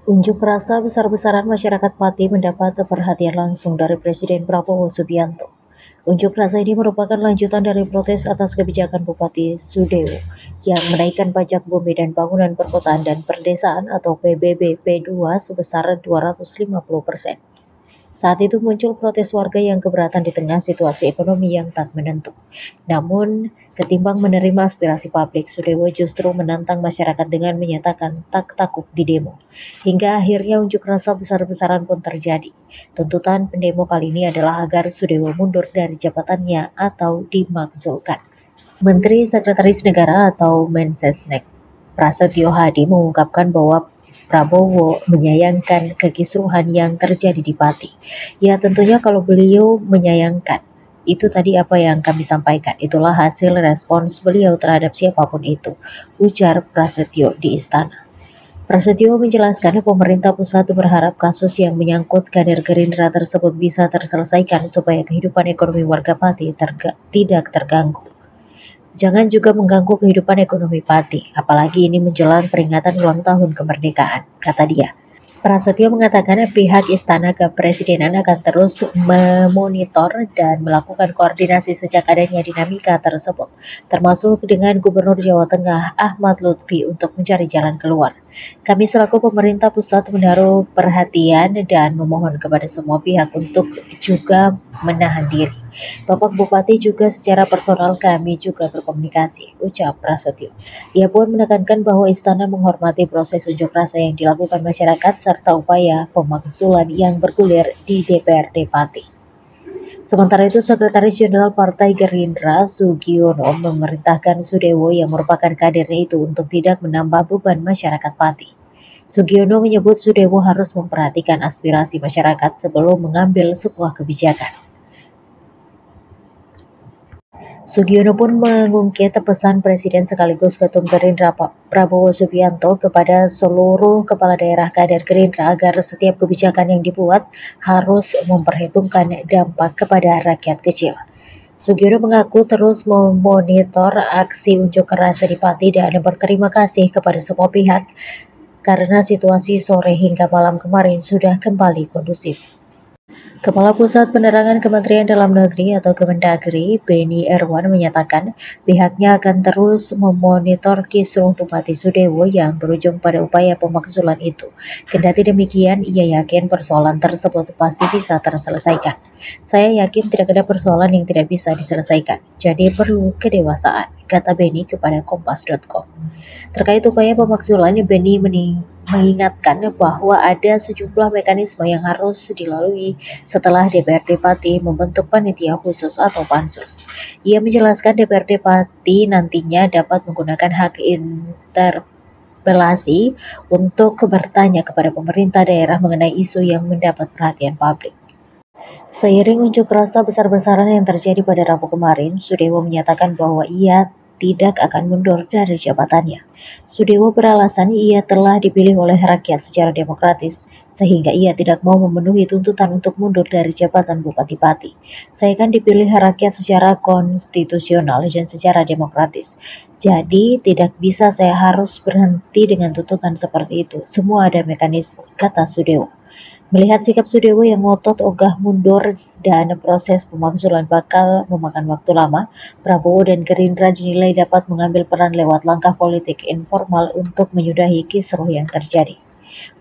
Unjuk rasa besar-besaran masyarakat Pati mendapat perhatian langsung dari Presiden Prabowo Subianto. Unjuk rasa ini merupakan lanjutan dari protes atas kebijakan Bupati Sudewo yang menaikkan pajak bumi dan bangunan perkotaan dan perdesaan atau PBB P2 sebesar 250%. Saat itu muncul protes warga yang keberatan di tengah situasi ekonomi yang tak menentu. Namun, ketimbang menerima aspirasi publik, Sudewo justru menantang masyarakat dengan menyatakan tak takut di demo. Hingga akhirnya unjuk rasa besar-besaran pun terjadi. Tuntutan pendemo kali ini adalah agar Sudewo mundur dari jabatannya atau dimakzulkan. Menteri Sekretaris Negara atau Mensesnek Prasetyo Hadi mengungkapkan bahwa Prabowo menyayangkan kekisruhan yang terjadi di Pati. Ya tentunya kalau beliau menyayangkan, itu tadi apa yang kami sampaikan, itulah hasil respons beliau terhadap siapapun itu, ujar Prasetyo di istana. Prasetyo menjelaskan pemerintah pusat berharap kasus yang menyangkut kader Gerindra tersebut bisa terselesaikan supaya kehidupan ekonomi warga Pati tidak terganggu. Jangan juga mengganggu kehidupan ekonomi Pati, apalagi ini menjelang peringatan ulang tahun kemerdekaan, kata dia. Prasetyo mengatakan pihak Istana Kepresidenan akan terus memonitor dan melakukan koordinasi sejak adanya dinamika tersebut, termasuk dengan Gubernur Jawa Tengah Ahmad Lutfi untuk mencari jalan keluar. Kami selaku pemerintah pusat menaruh perhatian dan memohon kepada semua pihak untuk juga menahan diri. Bapak Bupati juga secara personal kami juga berkomunikasi, ucap Prasetyo. Ia pun menekankan bahwa istana menghormati proses unjuk rasa yang dilakukan masyarakat serta upaya pemakzulan yang bergulir di DPRD Pati. Sementara itu, Sekretaris Jenderal Partai Gerindra Sugiono memerintahkan Sudewo yang merupakan kadernya itu untuk tidak menambah beban masyarakat Pati. Sugiono menyebut Sudewo harus memperhatikan aspirasi masyarakat sebelum mengambil sebuah kebijakan. Sugiono pun mengungkit pesan Presiden sekaligus Ketum Gerindra Prabowo Subianto kepada seluruh kepala daerah kader Gerindra agar setiap kebijakan yang dibuat harus memperhitungkan dampak kepada rakyat kecil. Sugiono mengaku terus memonitor aksi unjuk rasa di Pati dan berterima kasih kepada semua pihak karena situasi sore hingga malam kemarin sudah kembali kondusif. Kepala Pusat Penerangan Kementerian Dalam Negeri atau Kemendagri, Beni Erwan menyatakan pihaknya akan terus memonitor kisruh Bupati Sudewo yang berujung pada upaya pemakzulan itu. Kendati demikian, ia yakin persoalan tersebut pasti bisa terselesaikan. Saya yakin tidak ada persoalan yang tidak bisa diselesaikan, jadi perlu kedewasaan, kata Beni kepada Kompas.com. Terkait upaya pemakzulan, Beni mengingatkan bahwa ada sejumlah mekanisme yang harus dilalui setelah DPRD Pati membentuk panitia khusus atau pansus. Ia menjelaskan DPRD Pati nantinya dapat menggunakan hak interpelasi untuk bertanya kepada pemerintah daerah mengenai isu yang mendapat perhatian publik. Seiring unjuk rasa besar-besaran yang terjadi pada Rabu kemarin, Sudewo menyatakan bahwa ia tidak akan mundur dari jabatannya. Sudewo beralasan ia telah dipilih oleh rakyat secara demokratis, sehingga ia tidak mau memenuhi tuntutan untuk mundur dari jabatan Bupati Pati. Saya kan dipilih rakyat secara konstitusional dan secara demokratis. Jadi tidak bisa saya harus berhenti dengan tuntutan seperti itu. Semua ada mekanisme, kata Sudewo. Melihat sikap Sudewo yang ngotot ogah mundur dan proses pemakzulan bakal memakan waktu lama, Prabowo dan Gerindra dinilai dapat mengambil peran lewat langkah politik informal untuk menyudahi kisruh yang terjadi.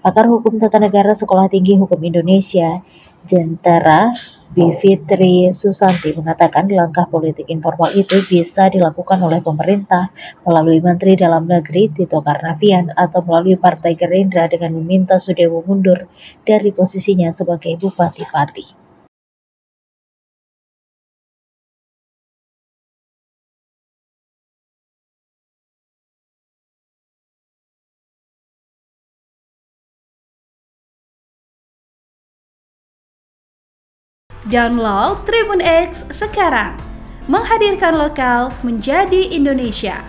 Pakar Hukum Tata Negara Sekolah Tinggi Hukum Indonesia, Jentera Bivitri Susanti mengatakan langkah politik informal itu bisa dilakukan oleh pemerintah melalui Menteri Dalam Negeri Tito Karnavian atau melalui Partai Gerindra dengan meminta Sudewo mundur dari posisinya sebagai Bupati Pati. Download Tribun X sekarang, menghadirkan lokal menjadi Indonesia.